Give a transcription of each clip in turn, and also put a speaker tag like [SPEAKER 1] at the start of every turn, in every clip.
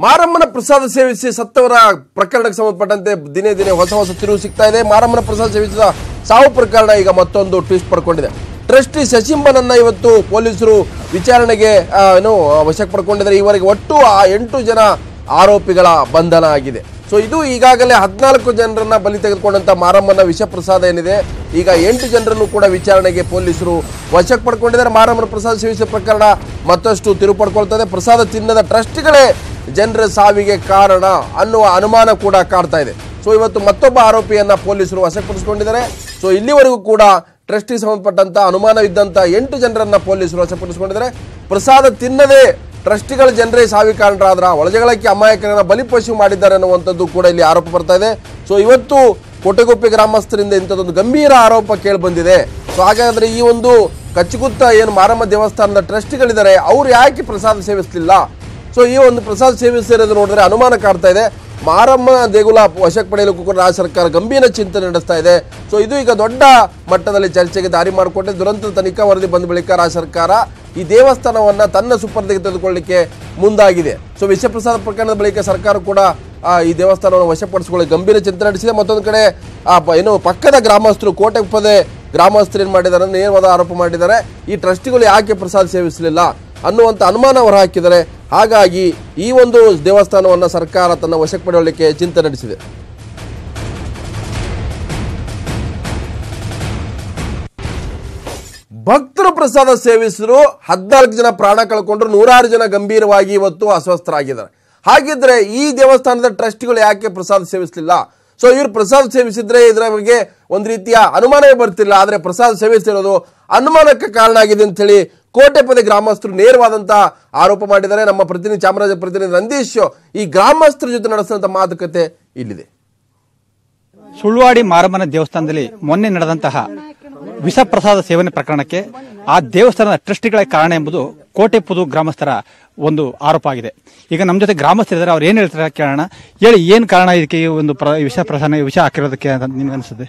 [SPEAKER 1] ಮಾರಮ್ಮನ ಪ್ರಸಾದ ಸೇವಿಸಿ ಸತ್ತವರ ಪ್ರಕರಣಕ್ಕೆ ಸಂಬಂಧಪಟ್ಟಂತೆ ದಿನೇ ದಿನೇ ಹೊಸ ತಿರುವು ಸಿಗ್ತಾ ಇದೆ. ಮಾರಮ್ಮನ ಪ್ರಸಾದ ಸೇವಿಸಿದ ಸಾವು ಪ್ರಕರಣ ಈಗ ಮತ್ತೊಂದು ಟ್ವಿಸ್ಟ್ ಪಡ್ಕೊಂಡಿದೆ. ಟ್ರಸ್ಟಿ ಶಶಿಂಬನನ್ನ ಇವತ್ತು ಪೊಲೀಸರು ವಿಚಾರಣೆಗೆ ವಶಕ್ಕೆ ಪಡ್ಕೊಂಡಿದ್ದಾರೆ. ಈವರೆಗೆ ಒಟ್ಟು 8 ಜನ ಆರೋಪಿಗಳ ಬಂಧನ ಆಗಿದೆ. ಸೊ ಇದು ಈಗಾಗಲೇ 14 ಜನರನ್ನ ಬಲಿ ತೆಗೆದುಕೊಂಡಂತ ಮಾರಮ್ಮನ ವಿಷ ಪ್ರಸಾದ ಏನಿದೆ, ಈಗ 8 ಜನರನ್ನು ಕೂಡ ವಿಚಾರಣೆಗೆ ಪೊಲೀಸರು ವಶಕ್ಕೆ ಪಡ್ಕೊಂಡಿದ್ದಾರೆ. ಮಾರಮ್ಮನ ಪ್ರಸಾದ ಸೇವಿಸಿದ ಪ್ರಕರಣ ಮತ್ತಷ್ಟು ತಿರುವು ಪಡ್ಕೊಳ್ತದೆ. ಪ್ರಸಾದ ತಿನ್ನದ ಟ್ರಸ್ಟಿಗಳೇ ಜನರ ಸಾವಿಗೆ ಕಾರಣ ಅನ್ನುವ ಅನುಮಾನ ಕೂಡ ಕಾಡ್ತಾ ಇದೆ. ಸೊ ಇವತ್ತು ಮತ್ತೊಬ್ಬ ಆರೋಪಿಯನ್ನ ಪೊಲೀಸರು ವಶಪಡಿಸಿಕೊಂಡಿದ್ದಾರೆ. ಸೊ ಇಲ್ಲಿವರೆಗೂ ಕೂಡ ಟ್ರಸ್ಟಿಗೆ ಸಂಬಂಧಪಟ್ಟಂತ ಅನುಮಾನವಿದ್ದಂತ 8 ಜನರನ್ನ ಪೊಲೀಸರು ವಶಪಡಿಸಿಕೊಂಡಿದ್ದಾರೆ. ಪ್ರಸಾದ ತಿನ್ನದೆ ಟ್ರಸ್ಟಿಗಳ ಜನರೇ ಸಾವಿಗೆ ಕಾರಣರಾದ್ರ ಒಳಜಗಳಕ್ಕೆ ಅಮಾಯಕರನ್ನ ಬಲಿಪಶು ಮಾಡಿದ್ದಾರೆ ಅನ್ನುವಂಥದ್ದು ಕೂಡ ಇಲ್ಲಿ ಆರೋಪ ಬರ್ತಾ ಇದೆ. ಸೊ ಇವತ್ತು ಕೋಟೆಗುಪ್ಪೆ ಗ್ರಾಮಸ್ಥರಿಂದ ಇಂಥದ್ದೊಂದು ಗಂಭೀರ ಆರೋಪ ಕೇಳಿ ಬಂದಿದೆ. ಸೊ ಹಾಗಾದ್ರೆ ಈ ಒಂದು ಕಚ್ಚುಗುತ್ತ ಏನು ಮಾರಮ್ಮ ದೇವಸ್ಥಾನದ ಟ್ರಸ್ಟಿಗಳಿದ್ದಾರೆ, ಅವ್ರು ಯಾಕೆ ಪ್ರಸಾದ ಸೇವಿಸಲಿಲ್ಲ? ಸೊ ಈ ಒಂದು ಪ್ರಸಾದ ಸೇವಿಸಿರೋದು ನೋಡಿದ್ರೆ ಅನುಮಾನ ಕಾಡ್ತಾ ಇದೆ. ಮಾರಮ್ಮ ದೇಗುಲ ವಶಕ್ಕೆ ಪಡೆಯಲಿಕ್ಕೂ ಕೂಡ ರಾಜ್ಯ ಸರ್ಕಾರ ಗಂಭೀರ ಚಿಂತನೆ ನಡೆಸ್ತಾ ಇದೆ. ಸೊ ಇದು ಈಗ ದೊಡ್ಡ ಮಟ್ಟದಲ್ಲಿ ಚರ್ಚೆಗೆ ದಾರಿ ಮಾಡಿಕೊಟ್ಟೆ. ದುರಂತ ತನಿಖಾ ವರದಿ ಬಂದ ಬಳಿಕ ರಾಜ್ಯ ಸರ್ಕಾರ ಈ ದೇವಸ್ಥಾನವನ್ನ ತನ್ನ ಸುಪರ್ದಿಗೆ ತೆಗೆದುಕೊಳ್ಳಲಿಕ್ಕೆ ಮುಂದಾಗಿದೆ. ಸೊ ವಿಷಪ್ರಸಾದ ಪ್ರಕರಣದ ಬಳಿಕ ಸರ್ಕಾರ ಕೂಡ ಈ ದೇವಸ್ಥಾನವನ್ನು ವಶಪಡಿಸಿಕೊಳ್ಳಿ ಗಂಭೀರ ಚಿಂತನೆ ನಡೆಸಿದೆ. ಮತ್ತೊಂದು ಕಡೆ ಪಕ್ಕದ ಗ್ರಾಮಸ್ಥರು ಕೋಟೆಗುಪ್ಪದೆ ಗ್ರಾಮಸ್ಥರು ಏನು ಮಾಡಿದ್ದಾರೆ, ನೇರವಾದ ಆರೋಪ ಮಾಡಿದ್ದಾರೆ, ಈ ಟ್ರಸ್ಟಿಗಳು ಯಾಕೆ ಪ್ರಸಾದ ಸೇವಿಸಲಿಲ್ಲ ಅನ್ನುವಂಥ ಅನುಮಾನ ಹೊರಹಾಕಿದ್ದಾರೆ. ಹಾಗಾಗಿ ಈ ಒಂದು ದೇವಸ್ಥಾನವನ್ನು ಸರ್ಕಾರ ತನ್ನ ವಶಕ್ಕೆ ಪಡೆಯಲಿಕ್ಕೆ ಚಿಂತನೆ ನಡೆಸಿದೆ. ಭಕ್ತರು ಪ್ರಸಾದ ಸೇವಿಸಿದ್ರು, 14 ಜನ ಪ್ರಾಣ ಕಳ್ಕೊಂಡ್ರು, 106 ಜನ ಗಂಭೀರವಾಗಿ ಇವತ್ತು ಅಸ್ವಸ್ಥರಾಗಿದ್ದಾರೆ. ಹಾಗಿದ್ರೆ ಈ ದೇವಸ್ಥಾನದ ಟ್ರಸ್ಟಿಗಳು ಯಾಕೆ ಪ್ರಸಾದ ಸೇವಿಸಲಿಲ್ಲ? ಸೊ ಇವರು ಪ್ರಸಾದ ಸೇವಿಸಿದ್ರೆ ಇದರ ಬಗ್ಗೆ ಒಂದು ರೀತಿಯ ಅನುಮಾನವೇ ಬರ್ತಿಲ್ಲ. ಆದರೆ ಪ್ರಸಾದ ಸೇವಿಸಿರೋದು ಅನುಮಾನಕ್ಕೆ ಕಾರಣ ಆಗಿದೆ ಅಂತ ಹೇಳಿ ಕೋಟೆಪದೆ ಗ್ರಾಮಸ್ಥರು ನೇರವಾದಂತ ಆರೋಪ ಮಾಡಿದ್ದಾರೆ. ನಮ್ಮ ಪ್ರತಿನಿಧಿ ಚಾಮರಾಜ ಪ್ರತಿನಿಧಿ ನಂದೀಶ್ ಈ ಗ್ರಾಮಸ್ಥರ ಜೊತೆ ನಡೆಸಿದಂತ ಮಾತುಕತೆ ಇಲ್ಲಿದೆ.
[SPEAKER 2] ಸುಳ್ವಾಡಿ ಮಾರಮ್ಮನ ದೇವಸ್ಥಾನದಲ್ಲಿ ಮೊನ್ನೆ ನಡೆದಂತಹ ವಿಷ ಪ್ರಸಾದ ಸೇವನೆ ಪ್ರಕರಣಕ್ಕೆ ಆ ದೇವಸ್ಥಾನದ ಟ್ರಸ್ಟಿಗಳೇ ಕಾರಣ ಎಂಬುದು ಕೋಟೆಪುದು ಗ್ರಾಮಸ್ಥರ ಒಂದು ಆರೋಪ ಆಗಿದೆ. ಈಗ ನಮ್ಮ ಜೊತೆ ಗ್ರಾಮಸ್ಥರಿದ್ದಾರೆ, ಅವ್ರು ಏನ್ ಹೇಳ್ತಾರೆ ಕೇಳೋಣ. ಹೇಳಿ, ಏನ್ ಕಾರಣ ಇದಕ್ಕೆ ಒಂದು ವಿಷ ಹಾಕಿರೋದಕ್ಕೆ ಅಂತ ನಿಮ್ಗೆ ಅನಿಸುತ್ತೆ?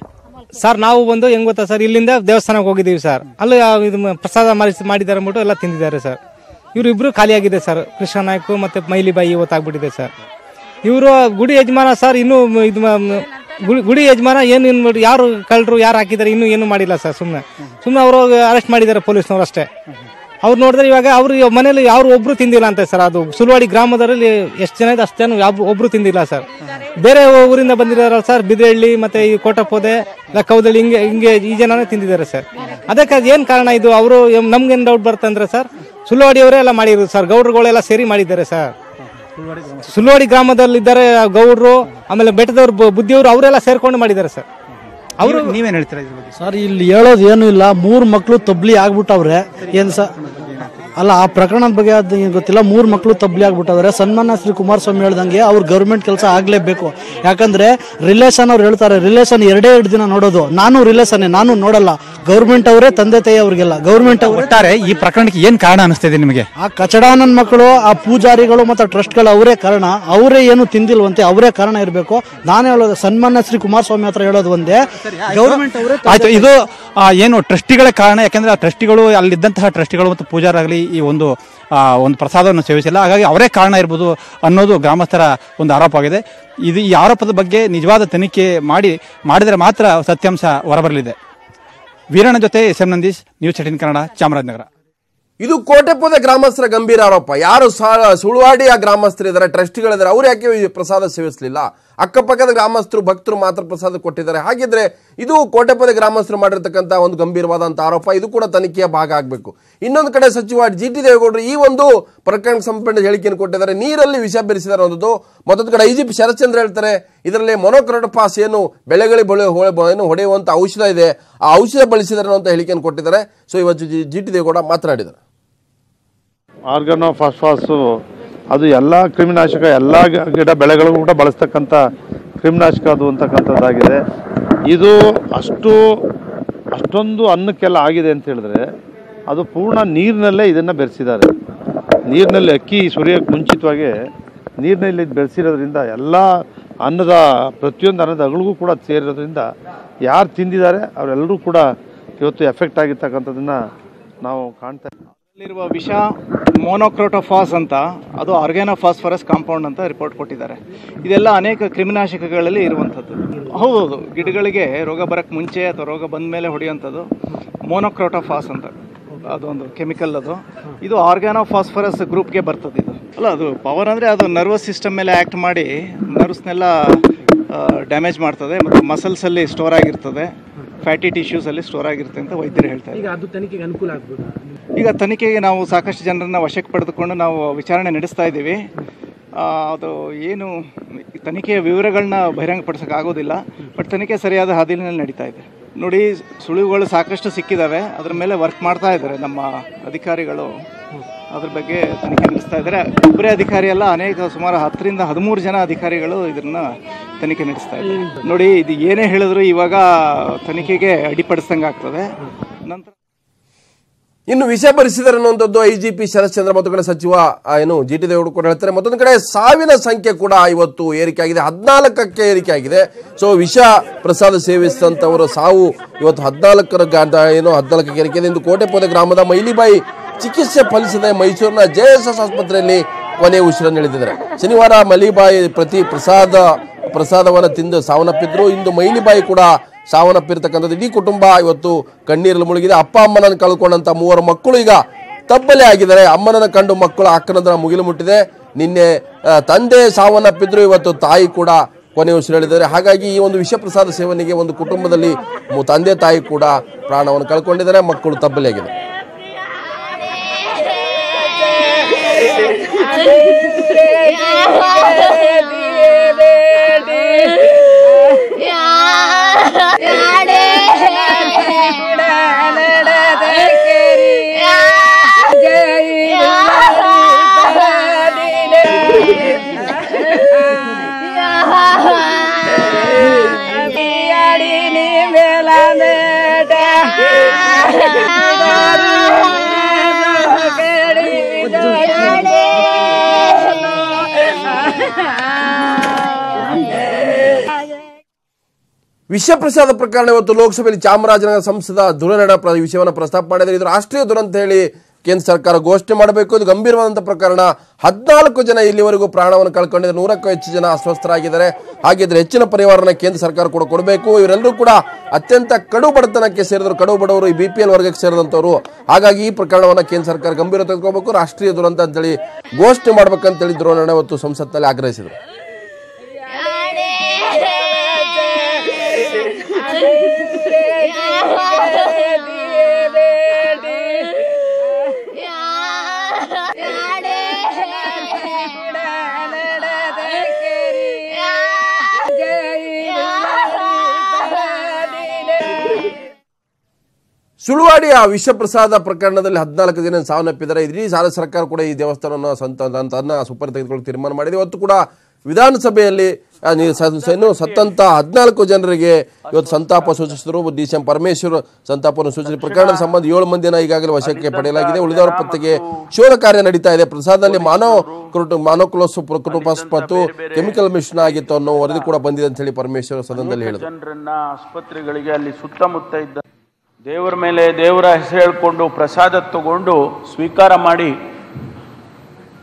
[SPEAKER 3] ಸರ್, ನಾವು ಬಂದು ಹೆಂಗ್ ಗೊತ್ತಾ ಸರ್, ಇಲ್ಲಿಂದ ದೇವಸ್ಥಾನಕ್ಕೆ ಹೋಗಿದ್ದೀವಿ ಸರ್. ಅಲ್ಲಿ ಇದು ಪ್ರಸಾದ ಮಾಡಿದ್ದಾರೆ ಅಂದ್ಬಿಟ್ಟು ಎಲ್ಲ ತಿಂದಿದ್ದಾರೆ ಸರ್. ಇವ್ರು ಇಬ್ರು ಖಾಲಿಯಾಗಿದೆ ಸರ್. ಕೃಷ್ಣ ನಾಯ್ಕು ಮತ್ತೆ ಮೈಲಿಬಾಯಿ ಇವತ್ತಾಗ್ಬಿಟ್ಟಿದೆ ಸರ್. ಇವರು ಗುಡಿ ಯಜಮಾನ ಸರ್, ಇನ್ನು ಇದು ಗುಡಿ ಯಜಮಾನ ಏನು ಯಾರು ಕಳ್ಳರು ಯಾರು ಹಾಕಿದ್ದಾರೆ ಇನ್ನೂ ಏನು ಮಾಡಿಲ್ಲ ಸರ್. ಸುಮ್ಮನೆ ಅವರು ಅರೆಸ್ಟ್ ಮಾಡಿದ್ದಾರೆ ಪೊಲೀಸ್ನವ್ರು ಅಷ್ಟೇ. ಅವ್ರು ನೋಡಿದ್ರೆ ಇವಾಗ ಅವ್ರು ಮನೇಲಿ ಯಾರು ಒಬ್ರು ತಿಂದಿಲ್ಲ ಅಂತ ಸರ್. ಅದು ಸುಳ್ವಾಡಿ ಗ್ರಾಮದಲ್ಲಿ ಎಷ್ಟು ಜನ ಇದೆ ಅಷ್ಟು ಜನ ಒಬ್ರು ತಿಂದಿಲ್ಲ ಸರ್. ಬೇರೆ ಊರಿಂದ ಬಂದಿದ್ದಾರಲ್ಲ ಸರ್, ಬಿದ್ರಹಳ್ಳಿ ಮತ್ತೆ ಈ ಕೋಟಪೋದೆ ಕೌದಳ್ಳಿ ಹಿಂಗೆ ಈ ಜನನೇ ತಿಂದಿದ್ದಾರೆ ಸರ್. ಅದಕ್ಕೆ ಏನ್ ಕಾರಣ ಇದು? ಅವರು ನಮ್ಗೇನ್ ಡೌಟ್ ಬರ್ತಂದ್ರೆ ಸರ್, ಸುಳ್ವಾಡಿ ಅವರೇ ಎಲ್ಲ ಮಾಡಿರೋದು ಸರ್. ಗೌಡ್ರುಗಳೆಲ್ಲ ಸೇರಿ ಮಾಡಿದ್ದಾರೆ ಸರ್. ಸುಳ್ವಾಡಿ ಗ್ರಾಮದಲ್ಲಿದ್ದಾರೆ ಗೌಡ್ರು, ಆಮೇಲೆ ಬೆಟ್ಟದವ್ರು ಬುದ್ಧಿಯವರು ಅವರೆಲ್ಲ ಸೇರ್ಕೊಂಡು ಮಾಡಿದ್ದಾರೆ ಸರ್.
[SPEAKER 2] ಅವರು ನೀವೇನ್ ಹೇಳ್ತೀರಾ
[SPEAKER 4] ಸರ್? ಇಲ್ಲಿ ಹೇಳೋದು ಏನು ಇಲ್ಲ. 3 ಮಕ್ಳು ತಬ್ಲಿ ಆಗ್ಬಿಟ್ಟವ್ರೆ. ಏನ್ ಸರ್ ಅಲ್ಲ, ಆ ಪ್ರಕರಣದ ಬಗ್ಗೆ ಅದು ಗೊತ್ತಿಲ್ಲ. 3 ಮಕ್ಳು ತಬ್ಲಿ ಆಗ್ಬಿಟ್ಟವ್ರೆ. ಸನ್ಮಾನ್ಯ ಶ್ರೀ ಕುಮಾರಸ್ವಾಮಿ ಹೇಳ್ದಂಗೆ ಅವ್ರು ಗೌರ್ಮೆಂಟ್ ಕೆಲಸ ಆಗ್ಲೇಬೇಕು. ಯಾಕಂದ್ರೆ ರಿಲೇಷನ್ ಅವ್ರು ಹೇಳ್ತಾರೆ, ರಿಲೇಷನ್ 2 ದಿನ ನೋಡೋದು. ನಾನು ರಿಲೇಷನ್, ನಾನು ನೋಡಲ್ಲ. ಗೌರ್ಮೆಂಟ್ ಅವರೇ ತಂದೆ ತಾಯಿ ಅವ್ರಿಗೆಲ್ಲ ಗೌರ್ಮೆಂಟ್
[SPEAKER 2] ಒಟ್ಟಾರೆ ಈ ಪ್ರಕರಣಕ್ಕೆ ಏನ್ ಕಾರಣ ಅನಿಸ್ತಿದೆ ನಿಮಗೆ?
[SPEAKER 4] ಆ ಕಚಡಾನನ್ ಮಕ್ಕಳು, ಆ ಪೂಜಾರಿಗಳು ಮತ್ತೆ ಟ್ರಸ್ಟ್ಗಳು ಅವರೇ ಕಾರಣ. ಅವರೇ ಏನು ತಿಂದಿಲ್ವಂತೆ, ಅವರೇ ಕಾರಣ ಇರಬೇಕು. ನಾನು ಹೇಳೋದು ಸನ್ಮಾನ್ಯ ಶ್ರೀ ಕುಮಾರಸ್ವಾಮಿ ಹತ್ರ ಹೇಳೋದು ಒಂದೇ, ಗೌರ್ಮೆಂಟ್ ಅವರೇ.
[SPEAKER 2] ಆಯ್ತು, ಇದು ಏನು ಟ್ರಸ್ಟಿಗಳೇ ಕಾರಣ? ಯಾಕಂದ್ರೆ ಆ ಟ್ರಸ್ಟಿಗಳು, ಅಲ್ಲಿದ್ದಂತಹ ಟ್ರಸ್ಟಿಗಳು ಮತ್ತು ಪೂಜಾರಾಗಲಿ ಈ ಒಂದು ಪ್ರಸಾದವನ್ನು ಸೇವಿಸಿಲ್ಲ, ಹಾಗಾಗಿ ಅವರೇ ಕಾರಣ ಇರ್ಬೋದು ಅನ್ನೋದು ಗ್ರಾಮಸ್ಥರ ಒಂದು ಆರೋಪ ಆಗಿದೆ. ಈ ಆರೋಪದ ಬಗ್ಗೆ ನಿಜವಾದ ತನಿಖೆ ಮಾಡಿದರೆ ಮಾತ್ರ ಸತ್ಯಾಂಶ ಹೊರಬರಲಿದೆ. ವೀರಣ್ಣ ಜೊತೆ SM ನಂದೀಶ್, ನ್ಯೂಸ್ 18 ಕನ್ನಡ, ಚಾಮರಾಜನಗರ.
[SPEAKER 1] ಇದು ಕೋಟೆಪೊದೆ ಗ್ರಾಮಸ್ಥರ ಗಂಭೀರ ಆರೋಪ. ಯಾರು ಸುಳ್ವಾಡಿಯ ಗ್ರಾಮಸ್ಥರಿದ್ದಾರೆ, ಟ್ರಸ್ಟಿಗಳಿದ್ದಾರೆ, ಅವ್ರು ಯಾಕೆ ಪ್ರಸಾದ ಸೇವಿಸಲಿಲ್ಲ? ಅಕ್ಕಪಕ್ಕದ ಗ್ರಾಮಸ್ಥರು ಭಕ್ತರು ಮಾತ್ರ ಪ್ರಸಾದ ಕೊಟ್ಟಿದ್ದಾರೆ. ಹಾಗಿದ್ರೆ ಇದು ಕೋಟೆಪೊದೆ ಗ್ರಾಮಸ್ಥರು ಮಾಡಿರ್ತಕ್ಕಂಥ ಒಂದು ಗಂಭೀರವಾದಂಥ ಆರೋಪ. ಇದು ಕೂಡ ತನಿಖೆಯ ಭಾಗ ಆಗಬೇಕು. ಇನ್ನೊಂದು ಕಡೆ ಸಚಿವ GT ದೇವೇಗೌಡರು ಈ ಒಂದು ಪ್ರಕರಣಕ್ಕೆ ಸಂಬಂಧ ಹೇಳಿಕೆಯನ್ನು ಕೊಟ್ಟಿದ್ದಾರೆ. ನೀರಲ್ಲಿ ವಿಷ ಬೆರೆಸಿದ್ದಾರೆ ಅನ್ನೋದು. ಮತ್ತೊಂದು ಕಡೆ IGP ಶರತ್ಚಂದ್ರ ಹೇಳ್ತಾರೆ, ಇದರಲ್ಲಿ ಮೊನೊಕ್ರೋಟೋಫಾಸ್ ಏನು ಬೆಳೆಗಳಿಗೆ ಹೊಡೆಯುವಂಥ ಔಷಧ ಇದೆ, ಆ ಔಷಧ ಬಳಸಿದ್ದಾರೆ ಅನ್ನೋ ಹೇಳಿಕೆಯನ್ನು ಕೊಟ್ಟಿದ್ದಾರೆ. ಸೊ ಇವತ್ತು GT ದೇವೇಗೌಡ ಮಾತನಾಡಿದ್ದಾರೆ.
[SPEAKER 5] ಆರ್ಗನೋಫಾಸ್ಫಾಸು ಅದು ಎಲ್ಲ ಕ್ರಿಮಿನಾಶಕ, ಎಲ್ಲ ಗಿಡ ಬೆಳೆಗಳಿಗೂ ಕೂಡ ಬಳಸ್ತಕ್ಕಂಥ ಕ್ರಿಮಿನಾಶಕ ಅದು ಅಂತಕ್ಕಂಥದ್ದಾಗಿದೆ. ಇದು ಅಷ್ಟೊಂದು ಅನ್ನಕ್ಕೆಲ್ಲ ಆಗಿದೆ ಅಂತ ಹೇಳಿದ್ರೆ ಅದು ಪೂರ್ಣ ನೀರಿನಲ್ಲೇ ಇದನ್ನು ಬೆರೆಸಿದ್ದಾರೆ. ನೀರಿನಲ್ಲಿ ಅಕ್ಕಿ ಸುರಿಯೋಕ್ಕೆ ಮುಂಚಿತವಾಗಿ ನೀರಿನಲ್ಲಿ ಬೆರೆಸಿರೋದ್ರಿಂದ ಎಲ್ಲ ಪ್ರತಿಯೊಂದು ಅನ್ನದ ಅಗಳಿಗೂ ಕೂಡ ಸೇರಿರೋದ್ರಿಂದ ಯಾರು ತಿಂದಿದ್ದಾರೆ ಅವರೆಲ್ಲರೂ ಕೂಡ ಇವತ್ತು ಎಫೆಕ್ಟ್ ಆಗಿರ್ತಕ್ಕಂಥದ್ದನ್ನು ನಾವು ಕಾಣ್ತಾ ಇದ್ದೀವಿ.
[SPEAKER 6] ಇಲ್ಲಿರುವ ವಿಷ ಮೋನೋಕ್ರೋಟೋಫಾಸ್ ಅಂತ, ಅದು ಆರ್ಗ್ಯಾನೋಫಾಸ್ಫರಸ್ ಕಾಂಪೌಂಡ್ ಅಂತ ರಿಪೋರ್ಟ್ ಕೊಟ್ಟಿದ್ದಾರೆ. ಇದೆಲ್ಲ ಅನೇಕ ಕ್ರಿಮಿನಾಶಕಗಳಲ್ಲಿ ಇರುವಂಥದ್ದು. ಹೌದು, ಗಿಡಗಳಿಗೆ ರೋಗ ಬರೋಕ್ಕೆ ಮುಂಚೆ ಅಥವಾ ರೋಗ ಬಂದ ಮೇಲೆ ಹೊಡೆಯುವಂಥದ್ದು ಮೋನೋಕ್ರೋಟೋಫಾಸ್ ಅಂತ, ಅದೊಂದು ಕೆಮಿಕಲ್. ಇದು ಆರ್ಗ್ಯಾನೋಫಾಸ್ಫರಸ್ ಗ್ರೂಪ್ಗೆ ಬರ್ತದೆ. ಇದು ಅಲ್ಲ, ಅದು ಪವರ್ ಅಂದರೆ ಅದು ನರ್ವಸ್ ಸಿಸ್ಟಮ್ ಮೇಲೆ ಆ್ಯಕ್ಟ್ ಮಾಡಿ ನರ್ವ್ಸ್ನೆಲ್ಲ ಡ್ಯಾಮೇಜ್ ಮಾಡ್ತದೆ ಮತ್ತು ಮಸಲ್ಸಲ್ಲಿ ಸ್ಟೋರ್ ಆಗಿರ್ತದೆ, ಫ್ಯಾಟಿ ಟಿಶ್ಯೂಸಲ್ಲಿ ಸ್ಟೋರ್ ಆಗಿರುತ್ತೆ ಅಂತ ವೈದ್ಯರು ಹೇಳ್ತಾರೆ.
[SPEAKER 7] ಈಗ ಅದು ತನಿಖೆಗೆ ಅನುಕೂಲ ಆಗ್ಬೋದು.
[SPEAKER 6] ಈಗ ತನಿಖೆಗೆ ನಾವು ಸಾಕಷ್ಟು ಜನರನ್ನು ವಶಕ್ಕೆ ಪಡೆದುಕೊಂಡು ನಾವು ವಿಚಾರಣೆ ನಡೆಸ್ತಾ ಇದ್ದೀವಿ. ಅದು ಏನು ತನಿಖೆಯ ವಿವರಗಳನ್ನ ಬಹಿರಂಗಪಡಿಸೋಕ್ಕಾಗೋದಿಲ್ಲ, ಬಟ್ ತನಿಖೆ ಸರಿಯಾದ ಹಾದಿನಲ್ಲಿ ನಡೀತಾ ಇದೆ. ನೋಡಿ, ಸುಳಿವುಗಳು ಸಾಕಷ್ಟು ಸಿಕ್ಕಿದ್ದಾವೆ, ಅದರ ಮೇಲೆ ವರ್ಕ್ ಮಾಡ್ತಾ ಇದ್ದಾರೆ ನಮ್ಮ ಅಧಿಕಾರಿಗಳು. ಅದ್ರ ಬಗ್ಗೆ ತನಿಖೆ ನಡೆಸ್ತಾ ಇದ್ದಾರೆ. ಒಬ್ಬರೇ ಅಧಿಕಾರಿ ಅಲ್ಲ, ಸುಮಾರು 10 ರಿಂದ 13 ಜನ ಅಧಿಕಾರಿಗಳು ಇದನ್ನ ತನಿಖೆ ನಡೆಸ್ತಾ ಇದ್ದಾರೆ. ನೋಡಿ, ಇದು ಏನೇ ಹೇಳಿದ್ರು ಇವಾಗ ತನಿಖೆಗೆ ಅಡ್ಡಿಪಡಿಸ್ದಂಗೆ ಆಗ್ತದೆ. ನಂತರ
[SPEAKER 1] ಇನ್ನು ವಿಷ ಭರಿಸಿದರೆ ಅನ್ನುವಂಥದ್ದು IGP ಶರತ್ ಚಂದ್ರ ಮತ್ತು ಕಡೆ ಸಚಿವ GT ದೇವೇಗೌಡ ಕೂಡ ಹೇಳ್ತಾರೆ. ಮತ್ತೊಂದು ಕಡೆ ಸಾವಿನ ಸಂಖ್ಯೆ ಕೂಡ ಇವತ್ತು ಏರಿಕೆ ಆಗಿದೆ, 14ಕ್ಕೆ ಏರಿಕೆ ಆಗಿದೆ. ಸೊ ವಿಷ ಪ್ರಸಾದ ಸೇವಿಸಿದಂಥವರ ಸಾವು ಇವತ್ತು 14ಕ್ಕೆ ಏರಿಕೆ ಇದೆ ಎಂದು ಕೋಟೆಪೋದೆ ಗ್ರಾಮದ ಮೈಲಿಬಾಯಿ ಚಿಕಿತ್ಸೆ ಫಲಿಸದೆ ಮೈಸೂರಿನ JSS ಆಸ್ಪತ್ರೆಯಲ್ಲಿ ಕೊನೆ ಉಸಿರನ್ನೆಳೆದಿದ್ದಾರೆ. ಶನಿವಾರ ಮಲಿಬಾಯಿ ಪ್ರಸಾದವನ್ನು ತಿಂದು ಸಾವನ್ನಪ್ಪಿದ್ರು. ಇಂದು ಮೈಲಿಬಾಯಿ ಕೂಡ ಸಾವನ್ನಪ್ಪಿರ್ತಕ್ಕಂಥದ್ದು. ಇಡೀ ಕುಟುಂಬ ಇವತ್ತು ಕಣ್ಣೀರಲ್ಲಿ ಮುಳುಗಿದೆ. ಅಪ್ಪ ಅಮ್ಮನನ್ನು ಕಳ್ಕೊಂಡಂತ 3 ಮಕ್ಕಳು ಈಗ ತಬ್ಬಲೆ ಆಗಿದ್ದಾರೆ. ಅಮ್ಮನನ್ನು ಕಂಡು ಮಕ್ಕಳು ಅಕ್ಕನಂದ್ರ ಮುಗಿಲು ಮುಟ್ಟಿದೆ. ನಿನ್ನೆ ತಂದೆ ಸಾವನ್ನಪ್ಪಿದ್ರು, ಇವತ್ತು ತಾಯಿ ಕೂಡ ಕೊನೆ ಉಸಿರೆಳೆದಿದ್ದಾರೆ. ಹಾಗಾಗಿ ಈ ಒಂದು ವಿಷ ಪ್ರಸಾದ ಸೇವನೆಗೆ ಒಂದು ಕುಟುಂಬದಲ್ಲಿ ತಂದೆ ತಾಯಿ ಕೂಡ ಪ್ರಾಣವನ್ನು ಕಳ್ಕೊಂಡಿದ್ದಾರೆ, ಮಕ್ಕಳು ತಬ್ಬಲೆ ಆಗಿದೆ. ವಿಷ ಪ್ರಸಾದ ಪ್ರಕರಣ ಇವತ್ತು ಲೋಕಸಭೆಯಲ್ಲಿ ಚಾಮರಾಜನಗರ ಸಂಸದ ದುರನಡ ವಿಷಯವನ್ನು ಪ್ರಸ್ತಾಪ ಮಾಡಿದರೆ ಇದು ರಾಷ್ಟ್ರೀಯ ದುರಂತ ಹೇಳಿ ಕೇಂದ್ರ ಸರ್ಕಾರ ಘೋಷಣೆ ಮಾಡಬೇಕು. ಇದು ಗಂಭೀರವಾದಂಥ ಪ್ರಕರಣ. 14 ಜನ ಇಲ್ಲಿವರೆಗೂ ಪ್ರಾಣವನ್ನು ಕಳ್ಕೊಂಡಿದ್ದಾರೆ, 100ಕ್ಕೂ ಹೆಚ್ಚು ಜನ ಅಸ್ವಸ್ಥರಾಗಿದ್ದಾರೆ. ಹಾಗಿದ್ರೆ ಹೆಚ್ಚಿನ ಪರಿಹಾರನ ಕೇಂದ್ರ ಸರ್ಕಾರ ಕೂಡ ಕೊಡಬೇಕು. ಇವರೆಲ್ಲರೂ ಕೂಡ ಅತ್ಯಂತ ಕಡು ಬಡತನಕ್ಕೆ ಸೇರಿದ್ರು, ಕಡು ಬಡವರು, ಈ BPL ವರ್ಗಕ್ಕೆ ಸೇರಿದಂಥವ್ರು. ಹಾಗಾಗಿ ಈ ಪ್ರಕರಣವನ್ನು ಕೇಂದ್ರ ಸರ್ಕಾರ ಗಂಭೀರ ತೆಗೆದುಕೋಬೇಕು, ರಾಷ್ಟ್ರೀಯ ದುರಂತ ಅಂತೇಳಿ ಘೋಷಣೆ ಮಾಡ್ಬೇಕಂತೇಳಿ ದುರನಡ ಇವತ್ತು ಸಂಸತ್ನಲ್ಲಿ ಆಗ್ರಹಿಸಿದರು. ಸುಳ್ವಾಡಿಯ ವಿಷ ಪ್ರಸಾದ ಪ್ರಕರಣದಲ್ಲಿ 14 ಜನ ಸಾವನ್ನಪ್ಪಿದ್ದಾರೆ. ಇಡೀ ಸರ್ಕಾರ ಕೂಡ ಈ ದೇವಸ್ಥಾನವನ್ನು ತನ್ನ ಸುಪರ್ ತೆಗೆದುಕೊಳ್ಳಲು ತೀರ್ಮಾನ ಮಾಡಿದೆ. ಇವತ್ತು ಕೂಡ ವಿಧಾನಸಭೆಯಲ್ಲಿ ಸತ್ತಂತ 14 ಜನರಿಗೆ ಇವತ್ತು ಸಂತಾಪ ಸೂಚಿಸಿದರು. DCM ಪರಮೇಶ್ವರ್ ಸಂತಾಪವನ್ನು ಸೂಚಿಸಿದ ಪ್ರಕರಣದ ಸಂಬಂಧ 7 ಮಂದಿನ ಈಗಾಗಲೇ ವಶಕ್ಕೆ ಪಡೆಯಲಾಗಿದೆ. ಉಳಿದವರ ಪತ್ತೆಗೆ ಶೋಧ ಕಾರ್ಯ ನಡೀತಾ ಇದೆ. ಪ್ರಸಾದದಲ್ಲಿ ಮಾನೋಕ್ಲೋಸ್ ಮತ್ತು ಕೆಮಿಕಲ್ ಮಿಶ್ರಣ ಆಗಿತ್ತು ಅನ್ನೋ ವರದಿ ಕೂಡ ಬಂದಿದೆ ಅಂತ ಹೇಳಿ ಪರಮೇಶ್ವರ್ ಸದನದಲ್ಲಿ ಹೇಳಿದರು.
[SPEAKER 8] ಜನರನ್ನ ಆಸ್ಪತ್ರೆಗಳಿಗೆ ಅಲ್ಲಿ ಸುತ್ತಮುತ್ತ ಇದ್ದ ದೇವರ ಮೇಲೆ ದೇವರ ಹೆಸರು ಹೇಳ್ಕೊಂಡು ಪ್ರಸಾದ ತಗೊಂಡು ಸ್ವೀಕಾರ ಮಾಡಿ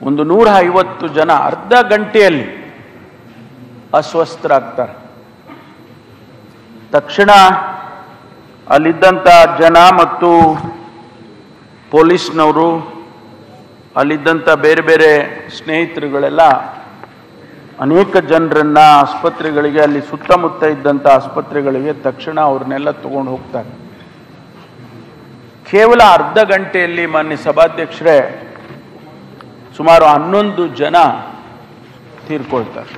[SPEAKER 8] ಒಂದು 150 ಜನ ಅರ್ಧ ಗಂಟೆಯಲ್ಲಿ ಅಸ್ವಸ್ಥರಾಗ್ತಾರೆ. ತಕ್ಷಣ ಅಲ್ಲಿದ್ದಂಥ ಜನ ಮತ್ತು ಪೊಲೀಸ್ನವರು, ಅಲ್ಲಿದ್ದಂಥ ಬೇರೆ ಬೇರೆ ಸ್ನೇಹಿತರುಗಳೆಲ್ಲ ಅನೇಕ ಜನರನ್ನ ಆಸ್ಪತ್ರೆಗಳಿಗೆ, ಅಲ್ಲಿ ಸುತ್ತಮುತ್ತ ಇದ್ದಂಥ ಆಸ್ಪತ್ರೆಗಳಿಗೆ ತಕ್ಷಣ ಅವ್ರನ್ನೆಲ್ಲ ತಗೊಂಡು ಹೋಗ್ತಾರೆ. ಕೇವಲ ಅರ್ಧ ಗಂಟೆಯಲ್ಲಿ ಮಾನ್ಯ ಸಭಾಧ್ಯಕ್ಷರೇ ಸುಮಾರು 11 ಜನ ತೀರ್ಕೊಳ್ತಾರೆ.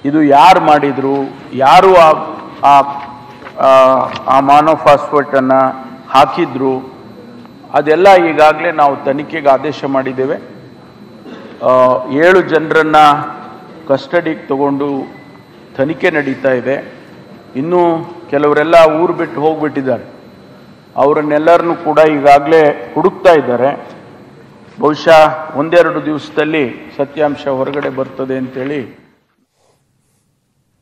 [SPEAKER 8] ಇದು ಯಾರು ಮಾಡಿದ್ರು, ಯಾರು ಆ ಮಾನೋಫಾಸ್ಫೇಟನ್ನು ಹಾಕಿದ್ರು, ಅದೆಲ್ಲ ಈಗಾಗಲೇ ನಾವು ತನಿಖೆಗೆ ಆದೇಶ ಮಾಡಿದ್ದೇವೆ. 7 ಜನರನ್ನು ಕಸ್ಟಡಿಗೆ ತಗೊಂಡು ತನಿಖೆ ನಡೀತಾ ಇದೆ. ಇನ್ನೂ ಕೆಲವರೆಲ್ಲ ಊರು ಬಿಟ್ಟು ಹೋಗ್ಬಿಟ್ಟಿದ್ದಾರೆ. ಅವರನ್ನೆಲ್ಲರನ್ನೂ ಕೂಡ ಈಗಾಗಲೇ ಹುಡುಕ್ತಾ ಇದ್ದಾರೆ. ಬಹುಶಃ 1-2 ದಿವಸದಲ್ಲಿ ಸತ್ಯಾಂಶ ಹೊರಗಡೆ ಬರ್ತದೆ ಅಂತೇಳಿ.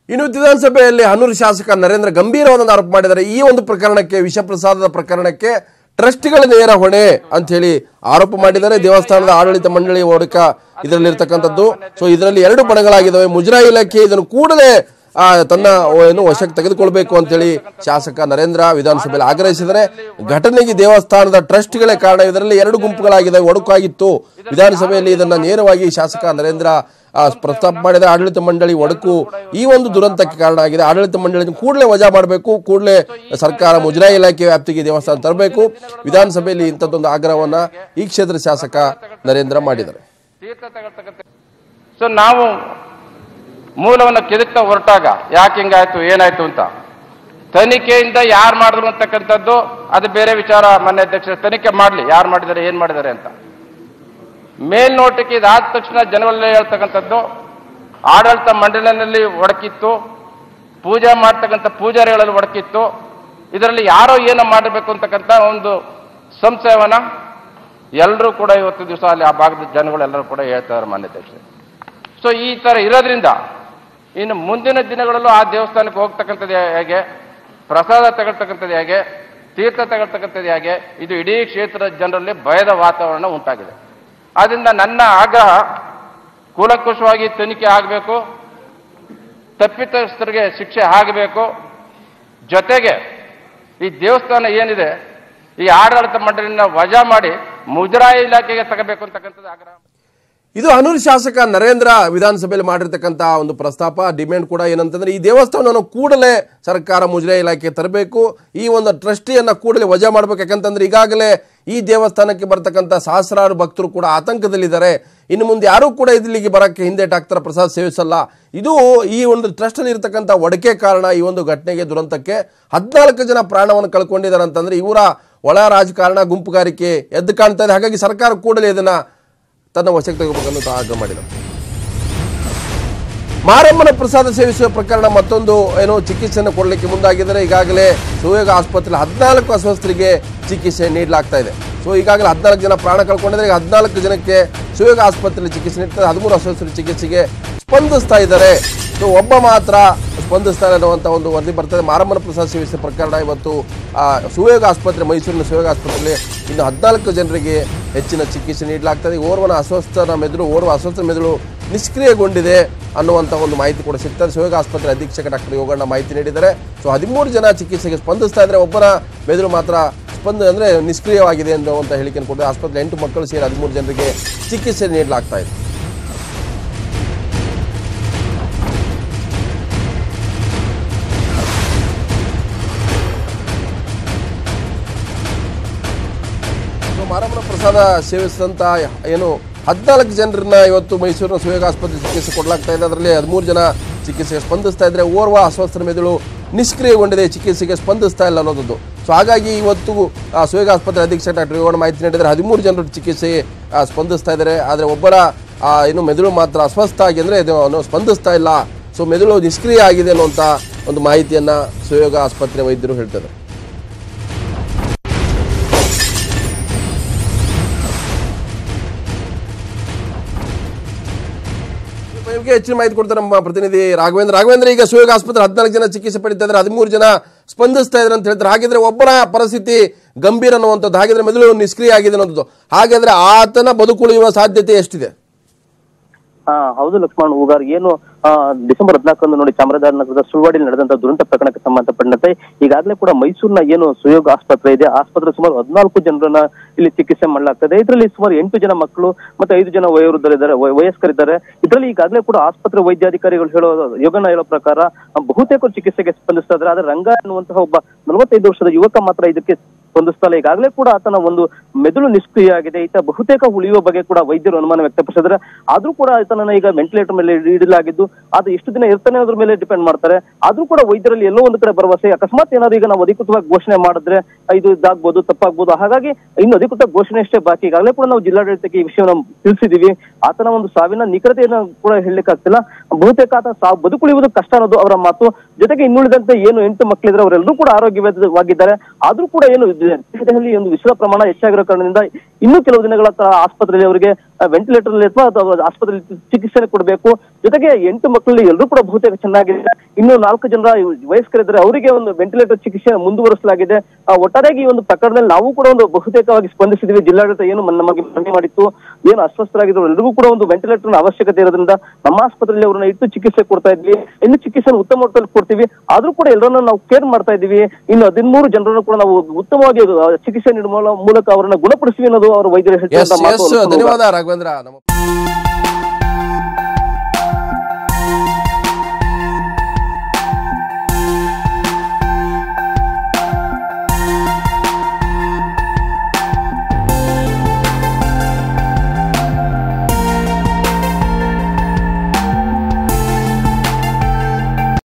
[SPEAKER 1] ಇನ್ನು ವಿಧಾನಸಭೆಯಲ್ಲಿ ಹನೂರು ಶಾಸಕ ನರೇಂದ್ರ ಗಂಭೀರವಾದ ಆರೋಪ ಮಾಡಿದ್ದಾರೆ. ಈ ಒಂದು ಪ್ರಕರಣಕ್ಕೆ, ವಿಷ ಪ್ರಸಾದದ ಪ್ರಕರಣಕ್ಕೆ ಟ್ರಸ್ಟಿಗಳ ನೇರ ಹೊಣೆ ಅಂತ ಹೇಳಿ ಆರೋಪ ಮಾಡಿದ್ದಾರೆ. ದೇವಸ್ಥಾನದ ಆಡಳಿತ ಮಂಡಳಿ ಒಡಕ ಇದರಲ್ಲಿರ್ತಕ್ಕಂಥದ್ದು. ಸೊ ಇದರಲ್ಲಿ 2 ಬಣಗಳಾಗಿದ್ದಾವೆ. ಮುಜರಾಯಿ ಇಲಾಖೆ ಇದನ್ನು ಕೂಡಲೇ ತನ್ನ ವಶಕ್ಕೆ ತೆಗೆದುಕೊಳ್ಬೇಕು ಅಂತೇಳಿ ಶಾಸಕ ನರೇಂದ್ರ ವಿಧಾನಸಭೆಯಲ್ಲಿ ಆಗ್ರಹಿಸಿದರೆ, ಘಟನೆಗೆ ದೇವಸ್ಥಾನದ ಟ್ರಸ್ಟ್ಗಳೇ ಕಾರಣ. ಇದರಲ್ಲಿ 2 ಗುಂಪುಗಳಾಗಿದ್ದಾವೆ, ಒಡಕಾಗಿತ್ತು. ವಿಧಾನಸಭೆಯಲ್ಲಿ ಇದನ್ನ ನೇರವಾಗಿ ಶಾಸಕ ನರೇಂದ್ರ ಪ್ರಸ್ತಾಪ ಮಾಡಿದ. ಆಡಳಿತ ಮಂಡಳಿ ಒಡಕು ಈ ಒಂದು ದುರಂತಕ್ಕೆ ಕಾರಣ ಆಗಿದೆ. ಆಡಳಿತ ಮಂಡಳಿ ಕೂಡಲೇ ವಜಾ ಮಾಡಬೇಕು, ಕೂಡಲೇ ಸರ್ಕಾರ ಮುಜರಾಯಿ ಇಲಾಖೆ ವ್ಯಾಪ್ತಿಗೆ ದೇವಸ್ಥಾನ ತರಬೇಕು. ವಿಧಾನಸಭೆಯಲ್ಲಿ ಇಂಥದ್ದೊಂದು ಆಗ್ರಹವನ್ನ ಈ ಕ್ಷೇತ್ರದ ಶಾಸಕ ನರೇಂದ್ರ ಮಾಡಿದ್ದಾರೆ.
[SPEAKER 7] ಸೊ ನಾವು ಮೂಲವನ್ನು ಕೆದಕ್ತಾ ಹೊರಟಾಗ ಯಾಕೆ ಹಿಂಗಾಯ್ತು ಏನಾಯ್ತು ಅಂತ ತನಿಖೆಯಿಂದ ಯಾರು ಮಾಡಿದ್ರು ಅಂತಕ್ಕಂಥದ್ದು ಅದು ಬೇರೆ ವಿಚಾರ. ಮಾನ್ಯ ಅಧ್ಯಕ್ಷ ತನಿಖೆ ಮಾಡಲಿ, ಯಾರು ಮಾಡಿದ್ದಾರೆ ಏನ್ ಮಾಡಿದ್ದಾರೆ ಅಂತ. ಮೇಲ್ನೋಟಕ್ಕೆ ಇದಾದ ತಕ್ಷಣ ಜನವಲ್ಲೇ ಹೇಳ್ತಕ್ಕಂಥದ್ದು ಆಡಳಿತ ಮಂಡಳಿನಲ್ಲಿ ಒಡಕಿತ್ತು, ಪೂಜೆ ಮಾಡ್ತಕ್ಕಂಥ ಪೂಜಾರಿಗಳಲ್ಲಿ ಒಡಕಿತ್ತು. ಇದರಲ್ಲಿ ಯಾರೋ ಏನೋ ಮಾಡಬೇಕು ಅಂತಕ್ಕಂಥ ಒಂದು ಸಂಶಯವನ್ನ ಎಲ್ಲರೂ ಕೂಡ ಇವತ್ತು ದಿವಸ ಅಲ್ಲಿ ಆ ಭಾಗದ ಜನಗಳೆಲ್ಲರೂ ಕೂಡ ಹೇಳ್ತಾರೆ ಮಾನ್ಯ ಅಧ್ಯಕ್ಷ. ಸೊ ಈ ತರ ಇರೋದ್ರಿಂದ ಇನ್ನು ಮುಂದಿನ ದಿನಗಳಲ್ಲೂ ಆ ದೇವಸ್ಥಾನಕ್ಕೆ ಹೋಗ್ತಕ್ಕಂಥದ್ದು ಹೇಗೆ, ಪ್ರಸಾದ ತಗೊಳ್ತಕ್ಕಂಥದ್ದು ಹೇಗೆ, ತೀರ್ಥ ತಗೊಳ್ತಕ್ಕಂಥದ್ದು ಹೇಗೆ, ಇದು ಇಡೀ ಕ್ಷೇತ್ರದ ಜನರಲ್ಲಿ ಭಯದ ವಾತಾವರಣ ಉಂಟಾಗಿದೆ. ಆದ್ರಿಂದ ನನ್ನ ಆಗ್ರಹ ಕೂಲಂಕುಷವಾಗಿ ತನಿಖೆ ಆಗಬೇಕು, ತಪ್ಪಿತಸ್ಥರಿಗೆ ಶಿಕ್ಷೆ ಆಗಬೇಕು. ಜೊತೆಗೆ ಈ ದೇವಸ್ಥಾನ ಏನಿದೆ ಈ ಆಡಳಿತ ಮಂಡಳಿನ ವಜಾ ಮಾಡಿ ಮುಜರಾಯಿ ಇಲಾಖೆಗೆ ತಗಬೇಕು ಅಂತಕ್ಕಂಥದ್ದು ಆಗ್ರಹ.
[SPEAKER 1] ಇದು ಹನೂರು ಶಾಸಕ ನರೇಂದ್ರ ವಿಧಾನಸಭೆಯಲ್ಲಿ ಮಾಡಿರ್ತಕ್ಕಂಥ ಒಂದು ಪ್ರಸ್ತಾಪ. ಡಿಮ್ಯಾಂಡ್ ಕೂಡ ಏನಂತಂದ್ರೆ ಈ ದೇವಸ್ಥಾನವನ್ನು ಕೂಡಲೇ ಸರ್ಕಾರ ಮುಜರಾಯಿ ಇಲಾಖೆ ತರಬೇಕು, ಈ ಒಂದು ಟ್ರಸ್ಟಿಯನ್ನ ಕೂಡಲೇ ವಜಾ ಮಾಡಬೇಕು. ಯಾಕಂತಂದ್ರೆ ಈಗಾಗಲೇ ಈ ದೇವಸ್ಥಾನಕ್ಕೆ ಬರ್ತಕ್ಕಂಥ ಸಹಸ್ರಾರು ಭಕ್ತರು ಕೂಡ ಆತಂಕದಲ್ಲಿದ್ದಾರೆ. ಇನ್ನು ಮುಂದೆ ಯಾರೂ ಕೂಡ ಇಲ್ಲಿಗೆ ಬರಕ್ಕೆ ಹಿಂದೇಟಾಗ್ತಾರೆ, ಪ್ರಸಾದ ಸೇವಿಸಲ್ಲ. ಇದು ಈ ಒಂದು ಟ್ರಸ್ಟ್ ಅಲ್ಲಿ ಇರತಕ್ಕಂಥ ಒಡಕೆ ಕಾರಣ ಈ ಒಂದು ಘಟನೆಗೆ, ದುರಂತಕ್ಕೆ. 14 ಜನ ಪ್ರಾಣವನ್ನು ಕಳ್ಕೊಂಡಿದ್ದಾರೆ ಅಂತಂದ್ರೆ ಇವರ ಒಳ ರಾಜಕಾರಣ, ಗುಂಪುಗಾರಿಕೆ ಎದ್ದು ಕಾಣ್ತಾ ಇದೆ. ಹಾಗಾಗಿ ಸರ್ಕಾರ ಕೂಡಲೇ ಇದನ್ನ ತನ್ನ ವಶಕ್ಕೆ ತೆಗೆದುಬೇಕನ್ನು ಆಗ್ರಹ ಮಾಡಿದರು. ಮಾರಮ್ಮನ ಪ್ರಸಾದ ಸೇವಿಸುವ ಪ್ರಕರಣ ಮತ್ತೊಂದು ಚಿಕಿತ್ಸೆಯನ್ನು ಕೊಡಲಿಕ್ಕೆ ಮುಂದಾಗಿದ್ದಾರೆ. ಈಗಾಗಲೇ ಸುಯೋಗ ಆಸ್ಪತ್ರೆ 14 ಅಸ್ವಸ್ಥರಿಗೆ ಚಿಕಿತ್ಸೆ ನೀಡಲಾಗ್ತಾ ಇದೆ. ಸೊ ಈಗಾಗಲೇ 14 ಜನ ಪ್ರಾಣ ಕಳ್ಕೊಂಡಿದ್ದಾರೆ. ಈಗ 14 ಜನಕ್ಕೆ ಸುಯೋಗ ಆಸ್ಪತ್ರೆಯಲ್ಲಿ ಚಿಕಿತ್ಸೆ ನೀಡ್ತಾರೆ. 13 ಅಸ್ವಸ್ಥರ ಚಿಕಿತ್ಸೆಗೆ ಸ್ಪಂದಿಸ್ತಾ ಇದ್ದಾರೆ. ಸೊ ಒಬ್ಬ ಮಾತ್ರ ಸ್ಪಂದಿಸ್ತಾ ಇರುವಂತ ಒಂದು ವರದಿ ಬರ್ತದೆ. ಮಾರಮ್ಮನ ಪ್ರಸಾದ ಸೇವಿಸುವ ಪ್ರಕರಣ ಇವತ್ತು ಸುಯೋಗ ಆಸ್ಪತ್ರೆ, ಮೈಸೂರಿನ ಸುಯೋಗ ಆಸ್ಪತ್ರೆಯಲ್ಲಿ ಇನ್ನು 14 ಜನರಿಗೆ ಹೆಚ್ಚಿನ ಚಿಕಿತ್ಸೆ ನೀಡಲಾಗ್ತದೆ. ಓರ್ವ ಅಸ್ವಸ್ಥ ಮೆದುಳು ನಿಷ್ಕ್ರಿಯಗೊಂಡಿದೆ ಅನ್ನುವಂಥ ಒಂದು ಮಾಹಿತಿ ಕೂಡ ಸಿಗ್ತದೆ. ಸುಯೋಗ ಆಸ್ಪತ್ರೆ ಅಧೀಕ್ಷಕ ಡಾಕ್ಟರ್ ಯೋಗಣ್ಣ ಮಾಹಿತಿ ನೀಡಿದ್ದಾರೆ. ಸೊ 13 ಜನ ಚಿಕಿತ್ಸೆಗೆ ಸ್ಪಂದಿಸ್ತಾ ಇದ್ದಾರೆ, ಒಬ್ಬನ ಮೆದುಳು ಮಾತ್ರ ನಿಷ್ಕ್ರಿಯವಾಗಿದೆ ಅನ್ನುವಂಥ ಹೇಳಿಕೆಯನ್ನು ಕೊಟ್ಟಿದೆ. ಆಸ್ಪತ್ರೆ 8 ಮಕ್ಕಳು ಸೇರಿ 13 ಜನರಿಗೆ ಚಿಕಿತ್ಸೆ ನೀಡಲಾಗ್ತಾ ಇದೆ. ಮಾರಮ್ಮನ ಪ್ರಸಾದ ಸೇವಿಸಿದಂತ 14 ಜನರನ್ನ ಇವತ್ತು ಮೈಸೂರಿನ ಸುಯೋಗ ಆಸ್ಪತ್ರೆ ಚಿಕಿತ್ಸೆ ಕೊಡಲಾಗ್ತಾ ಇದೆ. ಅದರಲ್ಲಿ 13 ಜನ ಚಿಕಿತ್ಸೆಗೆ ಸ್ಪಂದಿಸ್ತಾ ಇದ್ರೆ, ಓರ್ವ ಅಸ್ವಸ್ಥರ ಮೆದುಳು ನಿಷ್ಕ್ರಿಯಗೊಂಡಿದೆ, ಚಿಕಿತ್ಸೆಗೆ ಸ್ಪಂದಿಸ್ತಾ ಇಲ್ಲ ಅನ್ನೋದು. ಸೊ ಹಾಗಾಗಿ ಇವತ್ತು ಸುಯೋಗ ಆಸ್ಪತ್ರೆ ಅಧೀಕ್ಷಕ ಡಾಕ್ಟರ್ ಯೋಗಣ್ಣ ಮಾಹಿತಿ ನೀಡಿದರೆ 13 ಜನರು ಚಿಕಿತ್ಸೆಗೆ ಸ್ಪಂದಿಸ್ತಾ ಇದ್ದಾರೆ. ಆದರೆ ಒಬ್ಬರ ಮೆದುಳು ಮಾತ್ರ ಅಸ್ವಸ್ಥ ಆಗಿ ಸ್ಪಂದಿಸ್ತಾ ಇಲ್ಲ. ಸೊ ಮೆದುಳು ನಿಷ್ಕ್ರಿಯ ಆಗಿದೆ ಅನ್ನುವಂಥ ಒಂದು ಮಾಹಿತಿಯನ್ನ ಸುಯೋಗ ಆಸ್ಪತ್ರೆ ವೈದ್ಯರು ಹೇಳ್ತಾರೆ. ಹೆಚ್ಚಿನ ಮಾಹಿತಿ ಕೊಡ್ತಾರೆ ನಮ್ಮ ಪ್ರತಿನಿಧಿ ರಾಘವೇಂದ್ರ. ಈಗ ಸುಯೋಗ ಆಸ್ಪತ್ರೆ 14 ಜನ ಚಿಕಿತ್ಸೆ ಪಡಿತಾ ಇದ್ದಾರೆ, 13 ಜನ ಸ್ಪಂದಿಸ್ತಾ ಇದ್ದಾರೆ ಅಂತ ಹೇಳ್ತಾರೆ. ಹಾಗಿದ್ರೆ ಒಬ್ಬರ ಪರಿಸ್ಥಿತಿ ಗಂಭೀರ ಅನ್ನುವಂಥದ್ದು, ಹಾಗಿದ್ರೆ ಮೆದುಳು ನಿಷ್ಕ್ರಿಯ ಆಗಿದೆ ಅನ್ನೋದು, ಹಾಗಾದ್ರೆ ಆತನ ಬದುಕುಳಿಯುವ ಸಾಧ್ಯತೆ ಎಷ್ಟಿದೆ?
[SPEAKER 9] ಹೌದು ಲಕ್ಷ್ಮಣ್ ಹೂಗಾರ್, ಏನು ಡಿಸೆಂಬರ್ 14 ನೋಡಿ ಚಾಮರಾಜನಗರದ ಸುಳ್ವಾಡಿಯಲ್ಲಿ ನಡೆದಂತಹ ದುರಂತ ಪ್ರಕರಣಕ್ಕೆ ಸಂಬಂಧಪಟ್ಟಂತೆ ಈಗಾಗಲೇ ಕೂಡ ಮೈಸೂರಿನ ಏನು ಸುಯೋಗ ಆಸ್ಪತ್ರೆ ಇದೆ, ಆಸ್ಪತ್ರೆ ಸುಮಾರು 14 ಜನರನ್ನ ಇಲ್ಲಿ ಚಿಕಿತ್ಸೆ ಮಾಡಲಾಗ್ತದೆ. ಇದರಲ್ಲಿ ಸುಮಾರು 8 ಜನ ಮಕ್ಕಳು ಮತ್ತೆ 5 ಜನ ವಯಸ್ಕರಿದ್ದಾರೆ. ಇದರಲ್ಲಿ ಈಗಾಗಲೇ ಕೂಡ ಆಸ್ಪತ್ರೆ ವೈದ್ಯಾಧಿಕಾರಿಗಳು ಯೋಗನ ಹೇಳೋ ಪ್ರಕಾರ ಬಹುತೇಕ ಚಿಕಿತ್ಸೆಗೆ ಸ್ಪಂದಿಸ್ತಾ ಇದ್ದಾರೆ. ಆದ್ರೆ ರಂಗ ಎನ್ನುವಂತಹ ಒಬ್ಬ 45 ವರ್ಷದ ಯುವಕ ಮಾತ್ರ ಇದಕ್ಕೆ ಸ್ಪಂದಿಸ್ತಲ್ಲ. ಈಗಾಗಲೇ ಕೂಡ ಆತನ ಒಂದು ಮೆದುಳು ನಿಷ್ಕ್ರಿಯ ಆಗಿದೆ. ಈತ ಬಹುತೇಕ ಉಳಿಯುವ ಬಗ್ಗೆ ಕೂಡ ವೈದ್ಯರು ಅನುಮಾನ ವ್ಯಕ್ತಪಡಿಸಿದ್ರೆ, ಆದ್ರೂ ಕೂಡ ಆತನನ್ನ ಈಗ ವೆಂಟಿಲೇಟರ್ ಮೇಲೆ ಇಡಲಾಗಿದ್ದು, ಅದು ಎಷ್ಟು ದಿನ ಇರ್ತಾನೆ ಅದ್ರ ಮೇಲೆ ಡಿಪೆಂಡ್ ಮಾಡ್ತಾರೆ. ಆದ್ರೂ ಕೂಡ ವೈದ್ಯರಲ್ಲಿ ಎಲ್ಲೋ ಒಂದು ಕಡೆ ಭರವಸೆ, ಅಕಸ್ಮಾತ್ ಏನಾದ್ರು ಈಗ ನಾವು ಅಧಿಕೃತವಾಗಿ ಘೋಷಣೆ ಮಾಡಿದ್ರೆ ಇದು ಇದಾಗ್ಬೋದು, ತಪ್ಪಾಗ್ಬೋದು. ಹಾಗಾಗಿ ಇನ್ನು ಅಧಿಕೃತ ಘೋಷಣೆ ಅಷ್ಟೇ ಬಾಕಿ. ಈಗಾಗಲೇ ಕೂಡ ನಾವು ಜಿಲ್ಲಾಡಳಿತಕ್ಕೆ ಈ ವಿಷಯವನ್ನು ತಿಳಿಸಿದೀವಿ. ಆತನ ಒಂದು ಸಾವಿನ ನಿಖರತೆಯನ್ನು ಕೂಡ ಹೇಳಲಿಕ್ಕಾಗ್ತಿಲ್ಲ. ಬಹುತೇಕ ಆತ ಬದುಕುಳಿಯುವುದು ಕಷ್ಟ ಅನ್ನೋದು ಅವರ ಮಾತು. ಜೊತೆಗೆ ಇನ್ನುಳಿದಂತೆ ಏನು 8 ಮಕ್ಕಳಿದ್ರೆ ಅವರೆಲ್ಲರೂ ಕೂಡ ಆರೋಗ್ಯವಾಗಿದ್ದಾರೆ. ಆದ್ರೂ ಕೂಡ ಏನು ದೇಹದಲ್ಲಿ ಒಂದು ವಿಷದ ಪ್ರಮಾಣ ಹೆಚ್ಚಾಗಿರೋ ಕಾರಣದಿಂದ ಇನ್ನೂ ಕೆಲವು ದಿನಗಳ ಆಸ್ಪತ್ರೆಯಲ್ಲಿ ಅವರಿಗೆ ವೆಂಟಿಲೇಟರ್ ಅಥವಾ ಆಸ್ಪತ್ರೆಯಲ್ಲಿ ಚಿಕಿತ್ಸೆ ಕೊಡಬೇಕು. ಜೊತೆಗೆ 8 ಮಕ್ಕಳಲ್ಲಿ ಎಲ್ಲರೂ ಕೂಡ ಬಹುತೇಕ ಚೆನ್ನಾಗಿದೆ. ಇನ್ನು 4 ಜನ ವಯಸ್ಕರಿದ್ದಾರೆ, ಅವರಿಗೆ ಒಂದು ವೆಂಟಿಲೇಟರ್ ಚಿಕಿತ್ಸೆ ಮುಂದುವರಿಸಲಾಗಿದೆ. ಒಟ್ಟಾರೆಯಾಗಿ ಈ ಒಂದು ಪ್ರಕರಣದಲ್ಲಿ ನಾವು ಕೂಡ ಒಂದು ಬಹುತೇಕವಾಗಿ ಸ್ಪಂದಿಸಿದ್ವಿ. ಜಿಲ್ಲಾಡಳಿತ ಏನು ನಮಗೆ ಮನವಿ ಮಾಡಿತ್ತು, ಏನು ಅಸ್ವಸ್ಥರಾಗಿದ್ರು ಎಲ್ಲರಿಗೂ ಕೂಡ ಒಂದು ವೆಂಟಿಲೇಟರ್ ಅವಶ್ಯಕತೆ ಇರೋದ್ರಿಂದ ನಮ್ಮ ಆಸ್ಪತ್ರೆಯಲ್ಲಿ ಅವ್ರನ್ನ ಇಟ್ಟು ಚಿಕಿತ್ಸೆ ಕೊಡ್ತಾ ಇದ್ವಿ. ಇನ್ನು ಚಿಕಿತ್ಸೆ ಉತ್ತಮ ಮಟ್ಟದಲ್ಲಿ ಕೊಡ್ತೀವಿ, ಆದ್ರೂ ಕೂಡ ಎಲ್ಲರನ್ನ ನಾವು ಕೇರ್ ಮಾಡ್ತಾ ಇದೀವಿ. ಇನ್ನು 13 ಜನರನ್ನು ಕೂಡ ನಾವು ಉತ್ತಮವಾಗಿ ಚಿಕಿತ್ಸೆ ನೀಡುವ ಮೂಲಕ ಅವರನ್ನ ಗುಣಪಡಿಸ್ತೀವಿ ಅನ್ನೋದು ಅವರು ವೈದ್ಯರು ಹೇಳ್ತಾರೆ.
[SPEAKER 1] ಧನ್ಯವಾದ ರಾಘವೇಂದ್ರ.